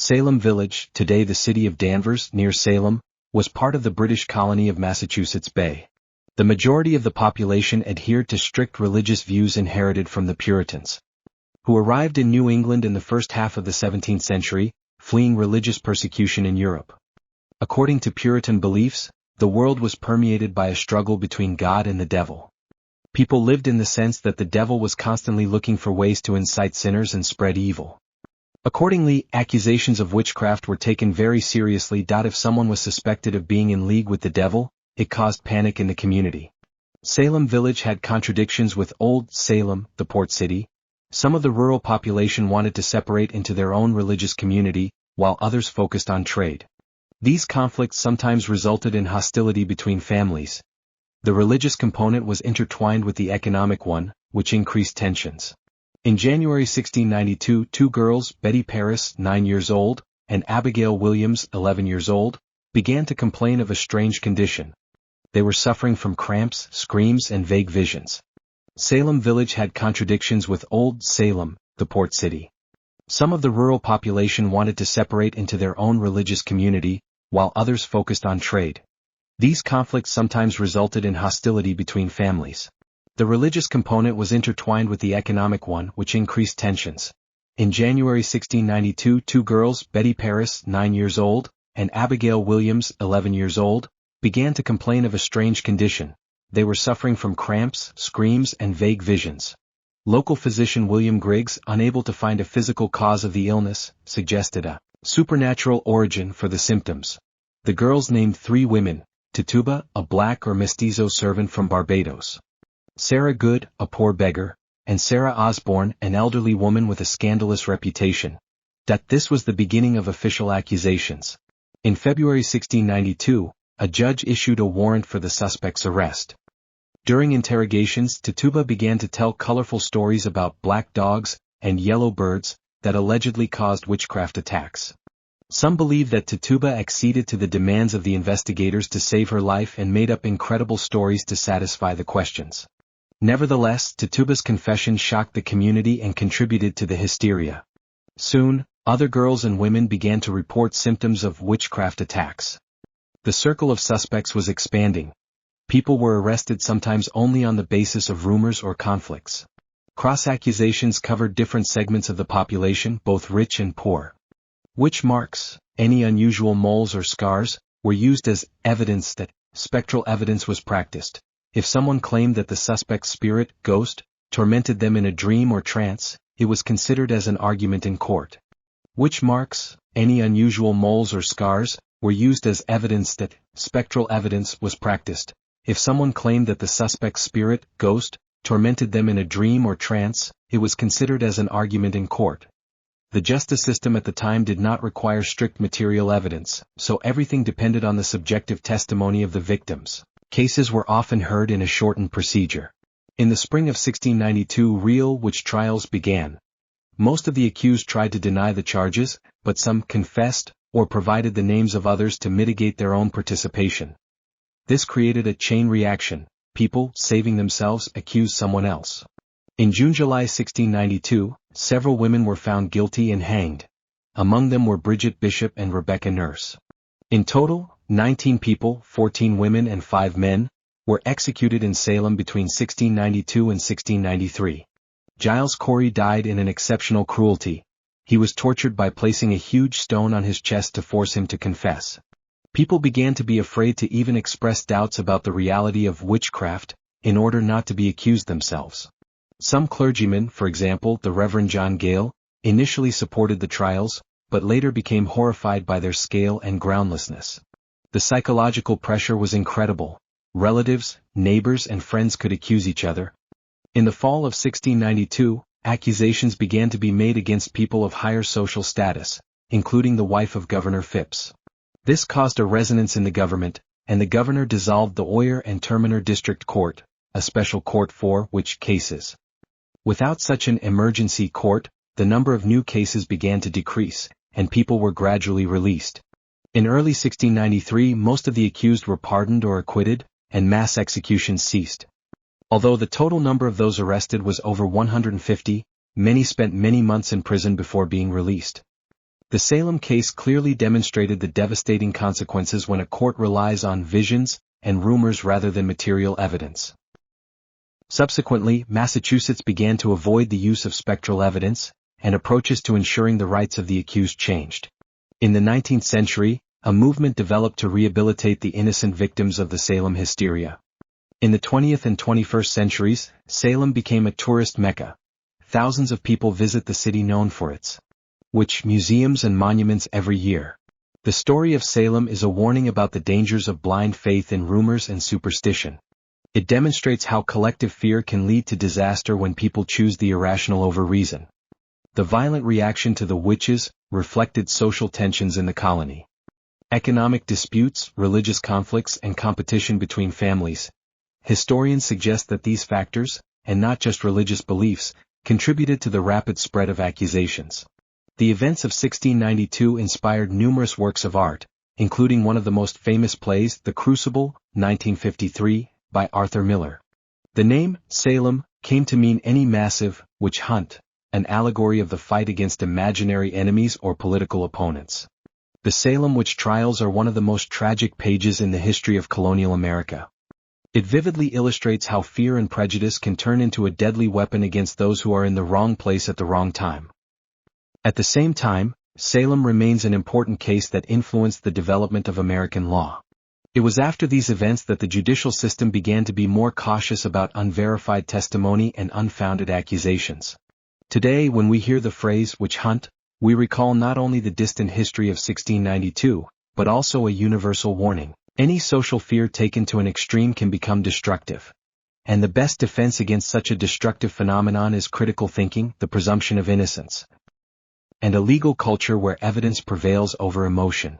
Salem Village, today the city of Danvers, near Salem, was part of the British colony of Massachusetts Bay. The majority of the population adhered to strict religious views inherited from the Puritans, who arrived in New England in the first half of the 17th century, fleeing religious persecution in Europe. According to Puritan beliefs, the world was permeated by a struggle between God and the devil. People lived in the sense that the devil was constantly looking for ways to incite sinners and spread evil. Accordingly, accusations of witchcraft were taken very seriously. If someone was suspected of being in league with the devil, it caused panic in the community. Salem Village had contradictions with Old Salem, the port city. Some of the rural population wanted to separate into their own religious community, while others focused on trade. These conflicts sometimes resulted in hostility between families. The religious component was intertwined with the economic one, which increased tensions. In January 1692, two girls, Betty Paris, 9 years old, and Abigail Williams, 11 years old, began to complain of a strange condition. They were suffering from cramps, screams, and vague visions. Salem Village had contradictions with Old Salem, the port city. Some of the rural population wanted to separate into their own religious community, while others focused on trade. These conflicts sometimes resulted in hostility between families. The religious component was intertwined with the economic one, which increased tensions. In January 1692, two girls, Betty Paris, 9 years old, and Abigail Williams, 11 years old, began to complain of a strange condition. They were suffering from cramps, screams, and vague visions. Local physician William Griggs, unable to find a physical cause of the illness, suggested a supernatural origin for the symptoms. The girls named 3 women: Tituba, a black or mestizo servant from Barbados; Sarah Good, a poor beggar; and Sarah Osborne, an elderly woman with a scandalous reputation. This was the beginning of official accusations. In February 1692, a judge issued a warrant for the suspect's arrest. During interrogations, Tituba began to tell colorful stories about black dogs and yellow birds that allegedly caused witchcraft attacks. Some believe that Tituba acceded to the demands of the investigators to save her life and made up incredible stories to satisfy the questions. Nevertheless, Tituba's confession shocked the community and contributed to the hysteria. Soon, other girls and women began to report symptoms of witchcraft attacks. The circle of suspects was expanding. People were arrested sometimes only on the basis of rumors or conflicts. Cross-accusations covered different segments of the population, both rich and poor. Witch marks, any unusual moles or scars, were used as evidence that spectral evidence was practiced. If someone claimed that the suspect's spirit, ghost, tormented them in a dream or trance, it was considered as an argument in court. Witch marks, any unusual moles or scars, were used as evidence that spectral evidence was practiced. If someone claimed that the suspect's spirit, ghost, tormented them in a dream or trance, it was considered as an argument in court. The justice system at the time did not require strict material evidence, so everything depended on the subjective testimony of the victims. Cases were often heard in a shortened procedure. In the spring of 1692, real witch trials began. Most of the accused tried to deny the charges, but some confessed or provided the names of others to mitigate their own participation. This created a chain reaction. People, saving themselves, accused someone else. In June-July 1692, several women were found guilty and hanged. Among them were Bridget Bishop and Rebecca Nurse. In total, 19 people, 14 women and 5 men, were executed in Salem between 1692 and 1693. Giles Corey died in an exceptional cruelty. He was tortured by placing a huge stone on his chest to force him to confess. People began to be afraid to even express doubts about the reality of witchcraft, in order not to be accused themselves. Some clergymen, for example the Reverend John Gale, initially supported the trials, but later became horrified by their scale and groundlessness. The psychological pressure was incredible. Relatives, neighbors and friends could accuse each other. In the fall of 1692, accusations began to be made against people of higher social status, including the wife of Governor Phipps. This caused a resonance in the government, and the governor dissolved the Oyer and Terminer District Court, a special court for witch cases. Without such an emergency court, the number of new cases began to decrease, and people were gradually released. In early 1693, most of the accused were pardoned or acquitted, and mass executions ceased. Although the total number of those arrested was over 150, many spent many months in prison before being released. The Salem case clearly demonstrated the devastating consequences when a court relies on visions and rumors rather than material evidence. Subsequently, Massachusetts began to avoid the use of spectral evidence, and approaches to ensuring the rights of the accused changed. In the 19th century, a movement developed to rehabilitate the innocent victims of the Salem hysteria. In the 20th and 21st centuries, Salem became a tourist mecca. Thousands of people visit the city known for its museums and monuments every year. The story of Salem is a warning about the dangers of blind faith in rumors and superstition. It demonstrates how collective fear can lead to disaster when people choose the irrational over reason. The violent reaction to the witches reflected social tensions in the colony. Economic disputes, religious conflicts, and competition between families. Historians suggest that these factors, and not just religious beliefs, contributed to the rapid spread of accusations. The events of 1692 inspired numerous works of art, including one of the most famous plays, The Crucible, 1953, by Arthur Miller. The name, Salem, came to mean any massive witch hunt, an allegory of the fight against imaginary enemies or political opponents. The Salem witch trials are one of the most tragic pages in the history of colonial America. It vividly illustrates how fear and prejudice can turn into a deadly weapon against those who are in the wrong place at the wrong time. At the same time, Salem remains an important case that influenced the development of American law. It was after these events that the judicial system began to be more cautious about unverified testimony and unfounded accusations. Today, when we hear the phrase witch hunt, we recall not only the distant history of 1692, but also a universal warning. Any social fear taken to an extreme can become destructive. And the best defense against such a destructive phenomenon is critical thinking, the presumption of innocence, and a legal culture where evidence prevails over emotion.